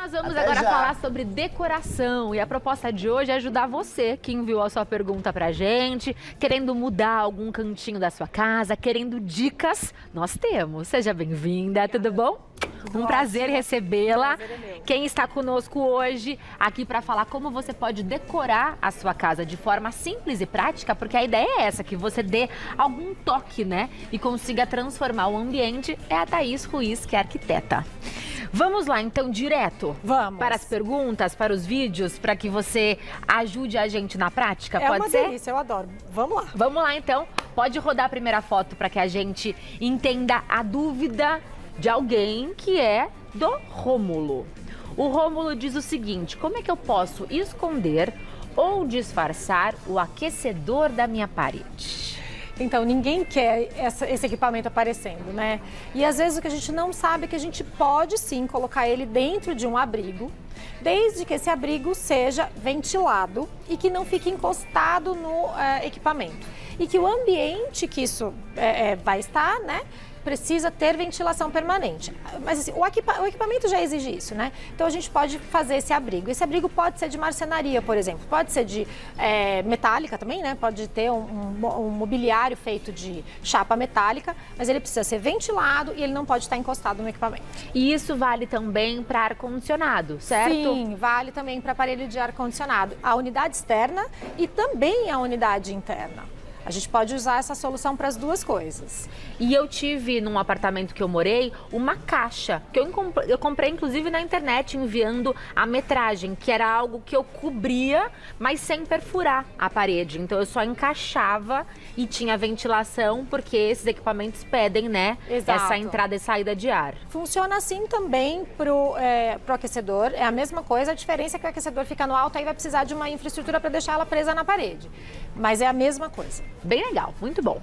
Nós vamos Até agora já. falar sobre decoração. E a proposta de hoje é ajudar você que enviou a sua pergunta pra gente, querendo mudar algum cantinho da sua casa, querendo dicas. Nós temos. Seja bem-vinda, tudo bom? Um prazer recebê-la. Quem está conosco hoje aqui para falar como você pode decorar a sua casa de forma simples e prática, porque a ideia é essa, que você dê algum toque, né? E consiga transformar o ambiente, é a Thaís Ruiz, que é arquiteta. Vamos lá, então, direto Vamos. para as perguntas, para os vídeos, para que você ajude a gente na prática, É pode uma ser? delícia, eu adoro. Vamos lá. Vamos lá, então. Pode rodar a primeira foto para que a gente entenda a dúvida de alguém que é do Rômulo. O Rômulo diz o seguinte: como é que eu posso esconder ou disfarçar o aquecedor da minha parede? Então, ninguém quer esse equipamento aparecendo, né? E às vezes o que a gente não sabe é que a gente pode sim colocar ele dentro de um abrigo, desde que esse abrigo seja ventilado e que não fique encostado no equipamento. E que o ambiente que isso vai estar, né? Precisa ter ventilação permanente. Mas assim, o equipamento já exige isso, né? Então a gente pode fazer esse abrigo. Esse abrigo pode ser de marcenaria, por exemplo. Pode ser de metálica também, né? Pode ter um mobiliário feito de chapa metálica, mas ele precisa ser ventilado e ele não pode estar encostado no equipamento. E isso vale também para ar-condicionado, certo? Sim, vale também para aparelho de ar-condicionado. A unidade externa e também a unidade interna. A gente pode usar essa solução para as duas coisas. E eu tive, num apartamento que eu morei, uma caixa, que eu comprei inclusive na internet, enviando a metragem, que era algo que eu cobria, mas sem perfurar a parede. Então eu só encaixava e tinha ventilação, porque esses equipamentos pedem, né? Exato. Essa entrada e saída de ar. Funciona assim também pro aquecedor, é a mesma coisa, a diferença é que o aquecedor fica no alto, aí vai precisar de uma infraestrutura para deixar ela presa na parede. Mas é a mesma coisa. Bem legal, muito bom.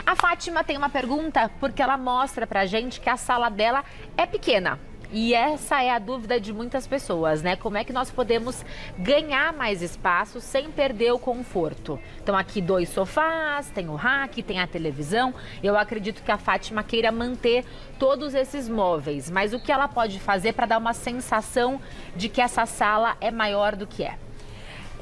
A Fátima tem uma pergunta porque ela mostra pra gente que a sala dela é pequena. E essa é a dúvida de muitas pessoas, né? Como é que nós podemos ganhar mais espaço sem perder o conforto? Então aqui 2 sofás, tem o rack, tem a televisão. Eu acredito que a Fátima queira manter todos esses móveis. Mas o que ela pode fazer para dar uma sensação de que essa sala é maior do que é?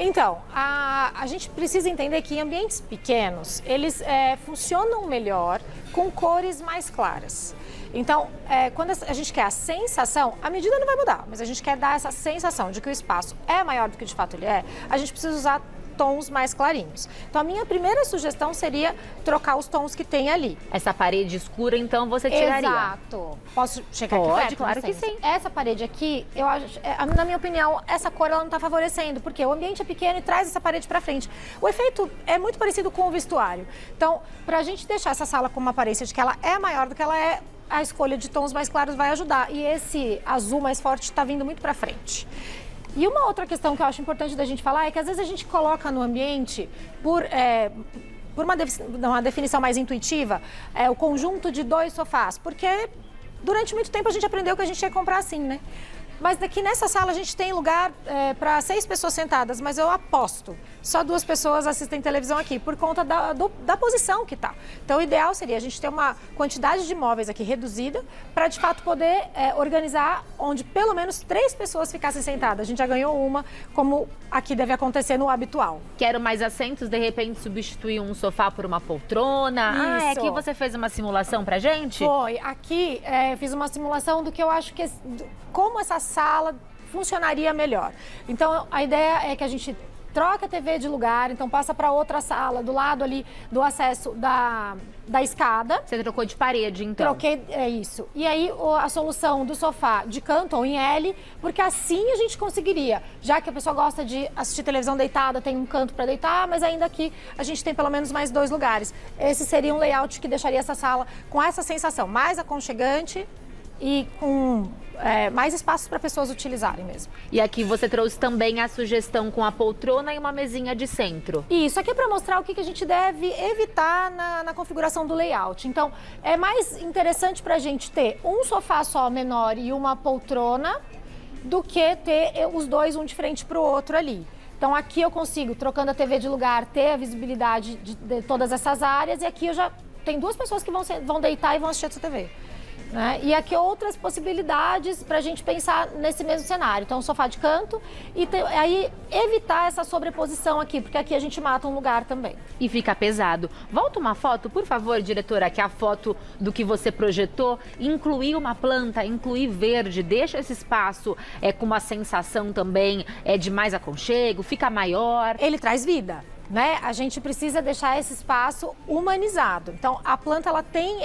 Então, a gente precisa entender que em ambientes pequenos, eles funcionam melhor com cores mais claras. Então, quando a gente quer a sensação, a medida não vai mudar, mas a gente quer dar essa sensação de que o espaço é maior do que de fato ele é, a gente precisa usar tons mais clarinhos. Então, a minha primeira sugestão seria trocar os tons que tem ali. Essa parede escura, então, você tiraria? Exato. Posso chegar aqui Pode, perto? claro que licença? sim. Essa parede aqui, eu acho, na minha opinião, essa cor ela não está favorecendo, porque o ambiente é pequeno e traz essa parede para frente. O efeito é muito parecido com o vestuário. Então, para a gente deixar essa sala com uma aparência de que ela é maior do que ela é, a escolha de tons mais claros vai ajudar. E esse azul mais forte está vindo muito para frente. E uma outra questão que eu acho importante da gente falar é que às vezes a gente coloca no ambiente, por uma definição mais intuitiva, o conjunto de 2 sofás, porque durante muito tempo a gente aprendeu que a gente ia comprar assim, né? Mas daqui nessa sala a gente tem lugar para 6 pessoas sentadas, mas eu aposto, só 2 pessoas assistem televisão aqui, por conta da posição que tá. Então o ideal seria a gente ter uma quantidade de móveis aqui reduzida, para de fato poder organizar onde pelo menos 3 pessoas ficassem sentadas. A gente já ganhou uma, como aqui deve acontecer no habitual. Quero mais assentos, de repente substituir um sofá por uma poltrona. Isso. Aqui você fez uma simulação pra gente? Foi. Aqui eu fiz uma simulação do que eu acho que como essa sala funcionaria melhor. Então a ideia é que a gente troca a TV de lugar, então passa para outra sala, do lado ali do acesso da escada. Você trocou de parede, então? Troquei, isso. E aí a solução do sofá de canto ou em L, porque assim a gente conseguiria, já que a pessoa gosta de assistir televisão deitada, tem um canto para deitar, mas ainda aqui a gente tem pelo menos mais 2 lugares. Esse seria um layout que deixaria essa sala com essa sensação mais aconchegante e com mais espaços para pessoas utilizarem mesmo. E aqui você trouxe também a sugestão com a poltrona e uma mesinha de centro. Isso aqui é para mostrar o que a gente deve evitar na configuração do layout. Então, é mais interessante para a gente ter um sofá só menor e uma poltrona do que ter os 2 um de frente para o outro ali. Então, aqui eu consigo, trocando a TV de lugar, ter a visibilidade de todas essas áreas, e aqui eu já tenho 2 pessoas que vão deitar e vão assistir essa TV. né? E aqui outras possibilidades para a gente pensar nesse mesmo cenário. Então, sofá de canto e aí evitar essa sobreposição aqui, porque aqui a gente mata um lugar também. E fica pesado. Volta uma foto, por favor, diretora, que é a foto do que você projetou. Incluir uma planta, incluir verde, deixa esse espaço com uma sensação também de mais aconchego, fica maior. Ele traz vida. Né? A gente precisa deixar esse espaço humanizado. Então, a planta ela tem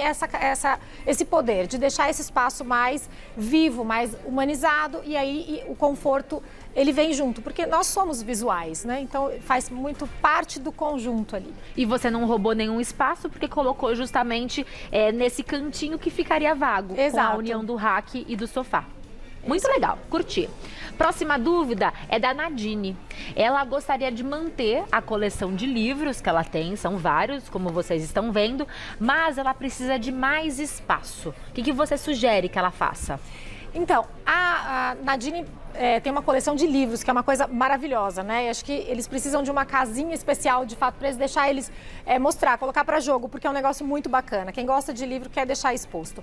esse poder de deixar esse espaço mais vivo, mais humanizado, e aí o conforto ele vem junto, porque nós somos visuais, né? Então faz muito parte do conjunto ali. E você não roubou nenhum espaço porque colocou justamente nesse cantinho que ficaria vago. Exato. Com a união do rack e do sofá. Muito legal, curti. Próxima dúvida é da Nadine. Ela gostaria de manter a coleção de livros que ela tem, são vários, como vocês estão vendo, mas ela precisa de mais espaço. O que você sugere que ela faça? Então, a Nadine tem uma coleção de livros, que é uma coisa maravilhosa, né? E acho que eles precisam de uma casinha especial, de fato, para eles deixar eles mostrar, colocar para jogo, porque é um negócio muito bacana. Quem gosta de livro quer deixar exposto.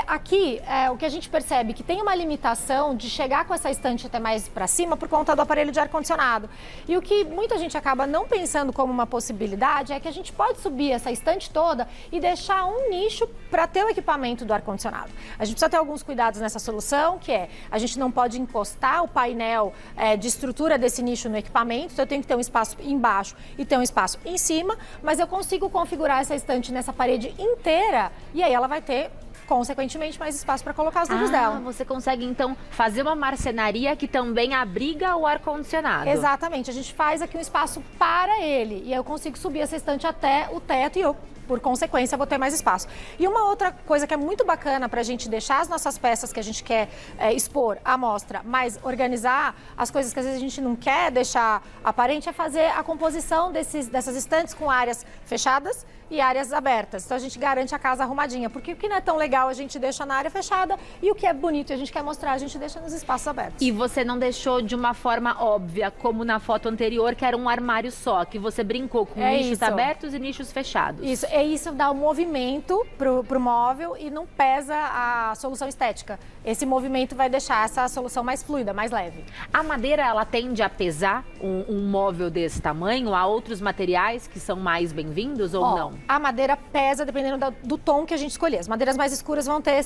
Aqui, o que a gente percebe que tem uma limitação de chegar com essa estante até mais para cima por conta do aparelho de ar-condicionado. E o que muita gente acaba não pensando como uma possibilidade é que a gente pode subir essa estante toda e deixar um nicho para ter o equipamento do ar-condicionado. A gente precisa ter alguns cuidados nessa solução, que a gente não pode encostar o painel de estrutura desse nicho no equipamento, então eu tenho que ter um espaço embaixo e ter um espaço em cima, mas eu consigo configurar essa estante nessa parede inteira e aí ela vai ter, consequentemente, mais espaço para colocar os livros dela. Você consegue, então, fazer uma marcenaria que também abriga o ar-condicionado. Exatamente, a gente faz aqui um espaço para ele e eu consigo subir essa estante até o teto e eu, por consequência, vou ter mais espaço. E uma outra coisa que é muito bacana para a gente deixar as nossas peças que a gente quer expor à mostra, mas organizar as coisas que às vezes a gente não quer deixar aparente, é fazer a composição dessas estantes com áreas fechadas e áreas abertas. Então a gente garante a casa arrumadinha, porque o que não é tão legal a gente deixa na área fechada e o que é bonito e a gente quer mostrar a gente deixa nos espaços abertos. E você não deixou de uma forma óbvia, como na foto anterior, que era um armário só, que você brincou com nichos abertos e nichos fechados. Isso dá um movimento pro móvel e não pesa a solução estética. Esse movimento vai deixar essa solução mais fluida, mais leve. A madeira, ela tende a pesar um móvel desse tamanho? Há outros materiais que são mais bem-vindos ou não? A madeira pesa dependendo do tom que a gente escolher. As madeiras mais escuras vão ter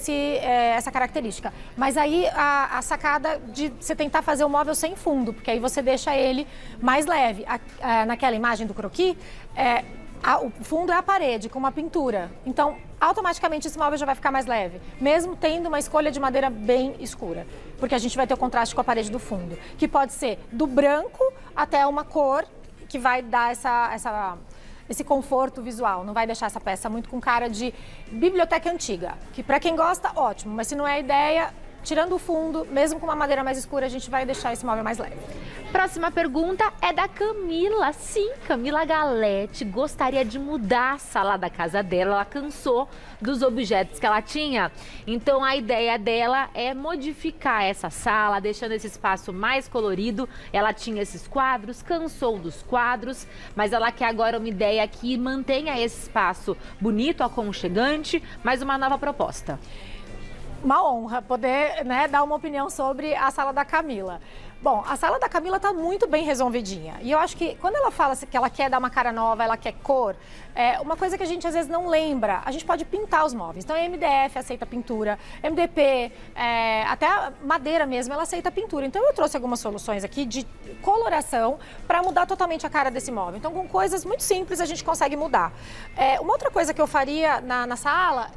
essa característica. Mas aí a sacada de você tentar fazer o móvel sem fundo, porque aí você deixa ele mais leve. Naquela imagem do croquis, o fundo é a parede com uma pintura. Então, automaticamente esse móvel já vai ficar mais leve, mesmo tendo uma escolha de madeira bem escura. Porque a gente vai ter o contraste com a parede do fundo, que pode ser do branco até uma cor que vai dar esse conforto visual, não vai deixar essa peça muito com cara de biblioteca antiga, que para quem gosta, ótimo, mas se não é a ideia, tirando o fundo, mesmo com uma madeira mais escura, a gente vai deixar esse móvel mais leve. Próxima pergunta é da Camila. Sim, Camila Galete gostaria de mudar a sala da casa dela. Ela cansou dos objetos que ela tinha. Então a ideia dela é modificar essa sala, deixando esse espaço mais colorido. Ela tinha esses quadros, cansou dos quadros, mas ela quer agora uma ideia que mantenha esse espaço bonito, aconchegante, mas uma nova proposta. Uma honra poder, dar uma opinião sobre a sala da Camila. Bom, a sala da Camila está muito bem resolvidinha. E eu acho que quando ela fala que ela quer dar uma cara nova, ela quer cor, uma coisa que a gente às vezes não lembra, a gente pode pintar os móveis. Então a MDF aceita pintura, MDP, até a madeira mesmo, ela aceita pintura. Então eu trouxe algumas soluções aqui de coloração para mudar totalmente a cara desse móvel. Então com coisas muito simples a gente consegue mudar. Uma outra coisa que eu faria na sala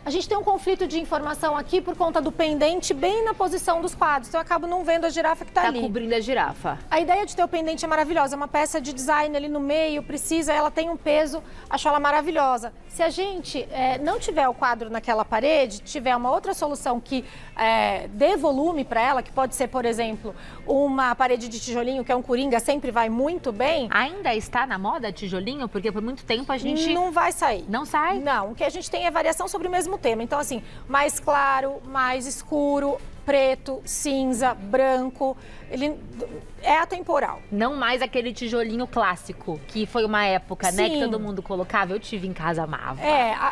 a gente tem um conflito de informação aqui por conta do pendente bem na posição dos quadros. Então eu acabo não vendo a girafa que está ali. Tá cobrindo a girafa. A ideia de ter o pendente é maravilhosa. É uma peça de design ali no meio, ela tem um peso, acho ela maravilhosa. Se a gente não tiver o quadro naquela parede, tiver uma outra solução que dê volume para ela, que pode ser, por exemplo, uma parede de tijolinho, que é um coringa, sempre vai muito bem. Ainda está na moda tijolinho? Porque por muito tempo a gente... Não vai sair. Não sai? Não, o que a gente tem é variação sobre o mesmo tema. Então, assim, mais claro, mais escuro, preto, cinza, branco. Ele é atemporal. Não mais aquele tijolinho clássico, que foi uma época, né, que todo mundo colocava. Eu tive em casa, amava.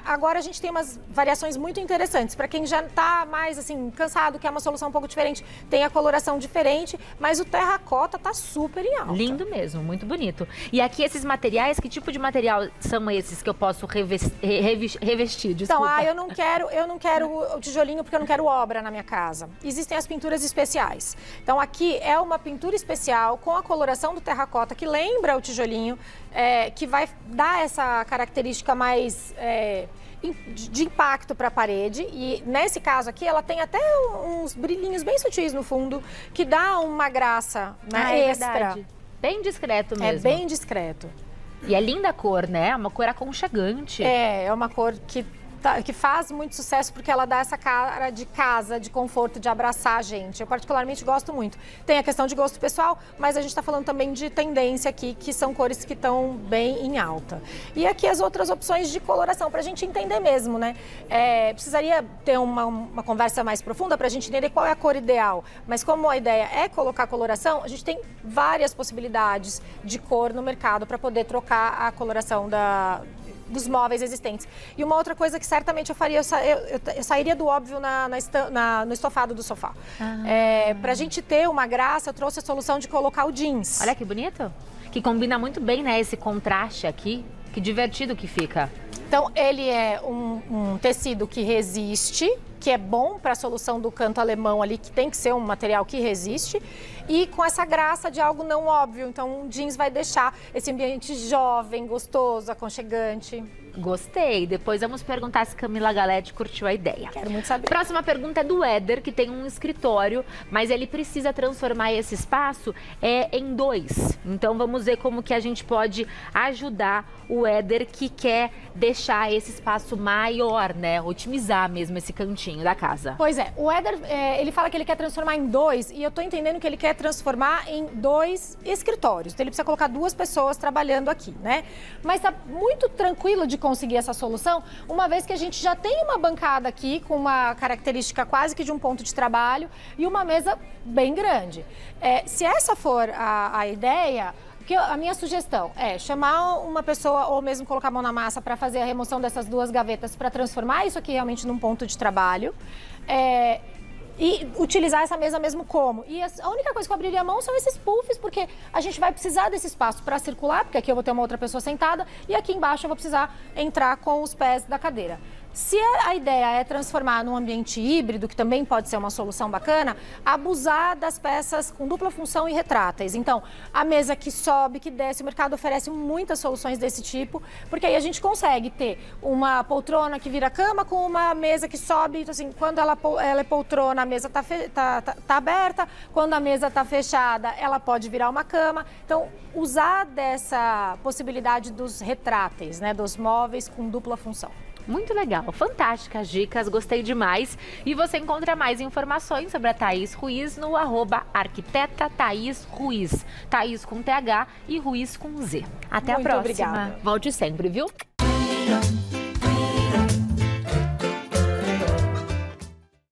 Agora a gente tem umas variações muito interessantes. Para quem já tá mais, assim, cansado, quer uma solução um pouco diferente, tem a coloração diferente, mas o terracota tá super em alta. Lindo mesmo, muito bonito. E aqui esses materiais, que tipo de material são esses que eu posso revestir? Desculpa. Então, eu não quero o tijolinho porque eu não quero obra na minha casa. Existem as pinturas especiais. Então, aqui é uma pintura especial com a coloração do terracota, que lembra o tijolinho, que vai dar essa característica mais de impacto para a parede. E nesse caso aqui, ela tem até uns brilhinhos bem sutis no fundo, que dá uma graça, né, extra. Verdade. Bem discreto mesmo. É bem discreto. E é linda a cor, né? É uma cor aconchegante. É uma cor que faz muito sucesso porque ela dá essa cara de casa, de conforto, de abraçar a gente. Eu particularmente gosto muito. Tem a questão de gosto pessoal, mas a gente está falando também de tendência aqui, que são cores que estão bem em alta. E aqui as outras opções de coloração, para a gente entender mesmo, né? Precisaria ter uma conversa mais profunda para a gente entender qual é a cor ideal. Mas como a ideia é colocar coloração, a gente tem várias possibilidades de cor no mercado para poder trocar a coloração dos móveis existentes. E uma outra coisa que certamente eu faria, eu sairia do óbvio no estofado do sofá. Pra gente ter uma graça, eu trouxe a solução de colocar o jeans. Olha que bonito. Que combina muito bem, né, esse contraste aqui. Que divertido que fica. Então, ele é um tecido que resiste, que é bom para a solução do canto alemão ali, que tem que ser um material que resiste, e com essa graça de algo não óbvio. Então, o jeans vai deixar esse ambiente jovem, gostoso, aconchegante. Gostei. Depois vamos perguntar se Camila Galete curtiu a ideia. Quero muito saber. Próxima pergunta é do Éder, que tem um escritório, mas ele precisa transformar esse espaço em 2. Então vamos ver como que a gente pode ajudar o Éder que quer deixar esse espaço maior, né? Otimizar mesmo esse cantinho da casa. Pois é, o Éder, ele fala que ele quer transformar em 2 e eu tô entendendo que ele quer transformar em 2 escritórios. Então ele precisa colocar 2 pessoas trabalhando aqui, né? Mas tá muito tranquilo de conseguir essa solução, uma vez que a gente já tem uma bancada aqui com uma característica quase que de um ponto de trabalho e uma mesa bem grande. Se essa for a ideia, a minha sugestão é chamar uma pessoa ou mesmo colocar a mão na massa para fazer a remoção dessas 2 gavetas para transformar isso aqui realmente num ponto de trabalho. E utilizar essa mesa mesmo como. E a única coisa que eu abriria a mão são esses puffs, porque a gente vai precisar desse espaço para circular, porque aqui eu vou ter uma outra pessoa sentada e aqui embaixo eu vou precisar entrar com os pés da cadeira. Se a ideia é transformar num ambiente híbrido, que também pode ser uma solução bacana, abusar das peças com dupla função e retráteis. Então, a mesa que sobe, que desce, o mercado oferece muitas soluções desse tipo, porque aí a gente consegue ter uma poltrona que vira cama com uma mesa que sobe. Então, assim, quando ela é poltrona, a mesa tá aberta, quando a mesa tá fechada, ela pode virar uma cama. Então, usar dessa possibilidade dos retráteis, né, dos móveis com dupla função. Muito legal, fantásticas dicas, gostei demais. E você encontra mais informações sobre a Thaís Ruiz no @arquiteta Thaís Ruiz. Thaís com TH e Ruiz com Z. Até a próxima. Obrigada. Volte sempre, viu?